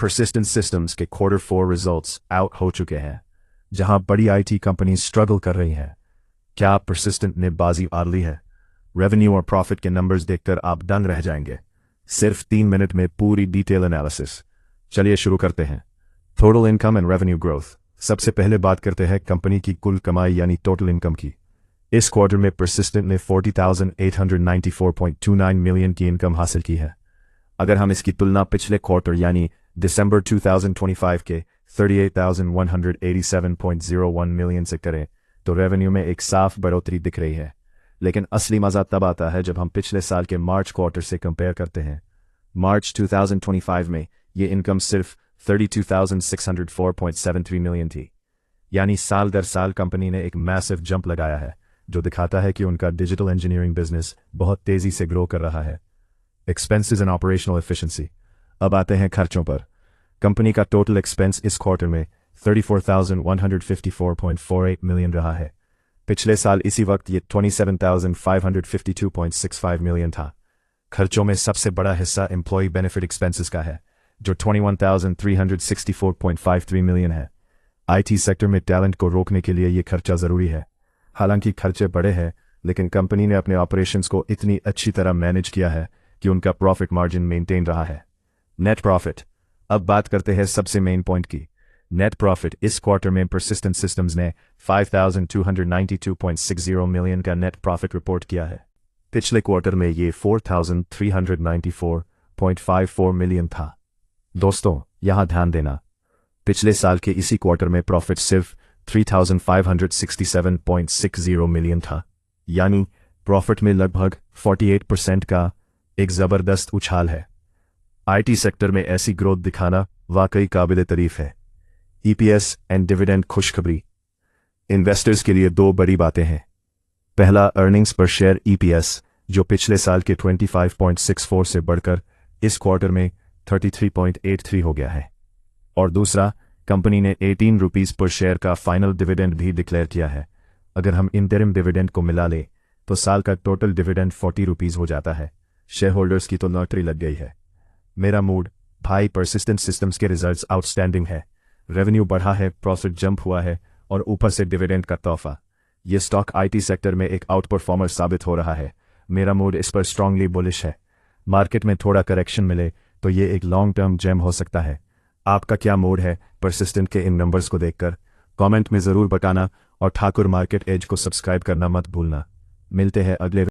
Persistent Systems के Q4 results out हो चुके हैं, जहां बड़ी आईटी कंपनी स्ट्रगल कर रही हैं। क्या Persistent ने बाजी मार ली है? रेवेन्यू और प्रॉफिट के नंबर्स देखकर आप दंग रह जाएंगे। सिर्फ 3 मिनट में पूरी डिटेल एनालिसिस। चलिए शुरू करते हैं। Total income and revenue growth. सबसे पहले बात करते हैं कंपनी की कुल कमाई यानी टोटल इनकम की। इस क्वार्टर में Persistent ने 40,894.29 मिलियन की इनकम हासिल की है। अगर हम इसकी तुलना पिछले क्वार्टर यानी दिसंबर 2025 के 38,187.01 मिलियन से करें तो रेवेन्यू में एक साफ बढ़ोतरी दिख रही है। लेकिन असली मजा तब आता है जब हम पिछले साल के मार्च क्वार्टर से कंपेयर करते हैं। मार्च 2025 में ये इनकम सिर्फ 32,604.73 मिलियन थी, यानी साल दर साल कंपनी ने एक मैसिव जंप लगाया है, जो दिखाता है कि उनका डिजिटल इंजीनियरिंग बिजनेस बहुत तेजी से ग्रो कर रहा है। Expenses and operational efficiency. अब आते हैं खर्चों पर। कंपनी का टोटल एक्सपेंस इस क्वार्टर में 34,154.48 मिलियन रहा है। पिछले साल इसी वक्त ये 27,552.65 मिलियन था। खर्चों में सबसे बड़ा हिस्सा एम्प्लॉय बेनिफिट एक्सपेंसेस का है, जो 21,364.53 मिलियन है। आईटी सेक्टर में टैलेंट को रोकने के लिए ये खर्चा जरूरी है। हालांकि खर्चे बड़े हैं, लेकिन कंपनी ने अपने ऑपरेशंस को इतनी अच्छी तरह मैनेज किया है कि उनका प्रॉफिट मार्जिन मेंटेन रहा है। Net profit. अब बात करते हैं सबसे मेन पॉइंट की। Net profit. इस क्वार्टर में Persistent Systems ने 5,292.60 मिलियन का नेट प्रॉफिट रिपोर्ट किया है। पिछले क्वार्टर में ये 4,394.54 मिलियन था। दोस्तों, यहां ध्यान देना, पिछले साल के इसी क्वार्टर में प्रॉफिट सिर्फ 3,567.60 मिलियन था, यानी प्रॉफिट में लगभग 48% का एक जबरदस्त उछाल है। आईटी सेक्टर में ऐसी ग्रोथ दिखाना वाकई काबिल तारीफ है। ईपीएस एंड डिविडेंड खुशखबरी। इन्वेस्टर्स के लिए दो बड़ी बातें हैं। पहला, अर्निंग्स पर शेयर ईपीएस, जो पिछले साल के 25.64 से बढ़कर इस क्वार्टर में 33.83 हो गया है। और दूसरा, कंपनी ने 18 रुपीस पर शेयर का फाइनल डिविडेंड भी डिक्लेयर किया है। अगर हम इंटरिम डिविडेंड को मिला ले तो साल का टोटल डिविडेंड 40 रुपीस हो जाता है। शेयर होल्डर्स की तो लॉटरी लग गई है। मेरा मूड भाई, Persistent Systems के रिजल्ट्स आउटस्टैंडिंग है। रेवेन्यू बढ़ा है, प्रॉफिट जंप हुआ है और ऊपर से डिविडेंड का तोहफा। ये स्टॉक आईटी सेक्टर में एक आउट परफॉर्मर साबित हो रहा है। मेरा मूड इस पर स्ट्रांगली बुलिश है। मार्केट में थोड़ा करेक्शन मिले तो ये एक लॉन्ग टर्म जेम हो सकता है। आपका क्या मूड है Persistent के इन नंबर्स को देखकर? कमेंट में ज़रूर बताना और ठाकुर मार्केट एज को सब्सक्राइब करना मत भूलना। मिलते हैं अगले